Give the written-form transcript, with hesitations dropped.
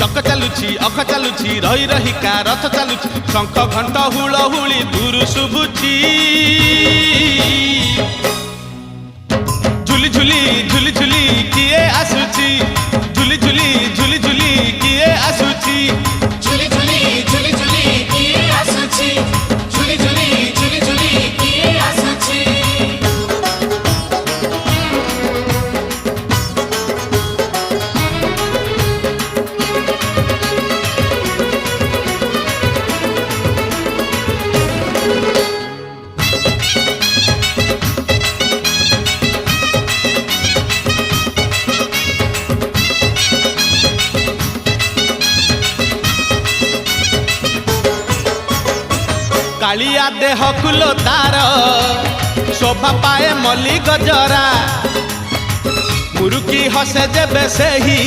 चक चलुछि अख चलुछि रही रही का रथ चलुछि शंख घंट हुलहुली दूर शुभुछि झुली झुली झुली झुली किए आसुछि झुली झुली झुली झुली किए आसुछि झुली झुली झुली झुली किए आसुछि झुली झुली झुली झुली किए आसुछि कालिया देह कुलो तार शोभा पाए मल्ली गजरा मुरुकी हसे जेबे सेही